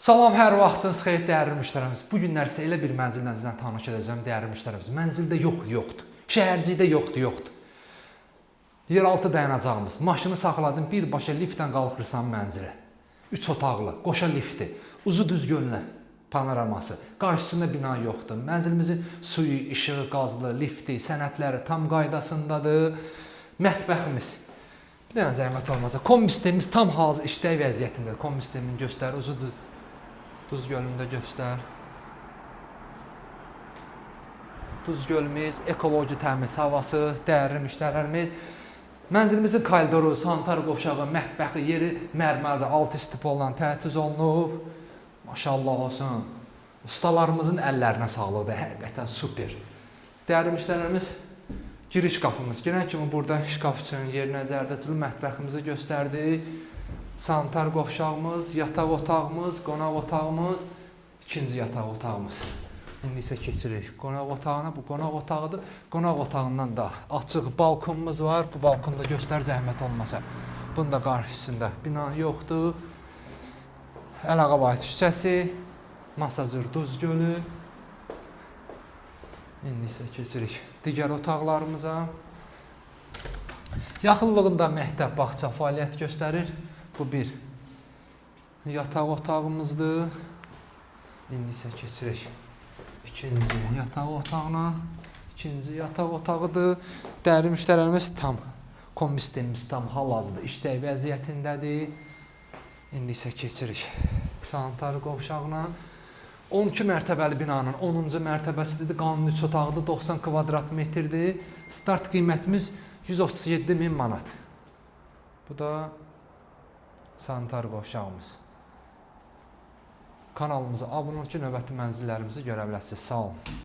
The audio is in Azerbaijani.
Salam, hər vaxtınız xeyir dəyərli müştərimiz. Bu günlər isə elə bir mənzillə sizlə tanış edəcəm dəyərli müştərimiz. Mənzildə yoxdur. Şəhərcikdə yoxdur. Yeraltı dayanacağımız. Maşını saxladın, birbaşa liftdən qalxırsan mənzilə. 3 otaqlı, qoşa lifti, uzu düz gölünə panoraması. Qarşısında bina yoxdur. Mənzilimizin suyu, işığı, qazlı, lifti, sənədləri tam qaydasındadır. Mətbəximiz. Bir dənə zəhmət olmasa. Kombistemiz tam hazır işləy vəziyyətindədir. Kombistemin göstər, uzu Duz gölündə göstər. Duz gölümüz, ekoloji təmiz havası, dəyərli müştərilərimiz. Mənzilimizin koridoru, sanitar qovşağı, mətbəxi, yeri mərmərdə, alt istip olan təchiz olunub. Maşallah olsun. Ustalarımızın əllərinə sağlıqdır. Həqiqətən super. Dəyərli müştərilərimiz, giriş qapımız. Girən kimi burada şkaf üçün yer nəzərdə tutulub mətbəximizi göstərdik. Sanitar qovşağımız, yataq otağımız, qonaq otağımız, ikinci yataq otağımız. İndi isə keçirik qonaq otağına. Bu qonaq otağıdır. Qonaq otağından da açıq balkonumuz var. Bu balkonda göstər zəhmət olmasa. Bunun da qarşısında bina yoxdur. Əlağabayt küçəsi, Masazır Duz gölü. İndi isə keçirik digər otaqlarımıza. Yaxınlığında məktəb, bağça fəaliyyət göstərir. Bu bir yataq otağımızdır. İndi isə keçirik ikinci yataq otağına. İkinci yataq otağıdır. Dəyərli müştərilərimiz tam kombistemimiz tam hal-hazırda işləy vəziyyətindədir. İndi isə keçirik sanitar qovşağına. 12 mərtəbəli binanın 10-cu mərtəbəsidir. Qanun 3 otaqdır, 90 kvadrat metrdir. Start qiymətimiz 137.000 manat. Bu da sanitar qovşağımız. Kanalımıza abunə olun ki, növbəti mənzillərimizi görə biləsiniz. Sağ olun.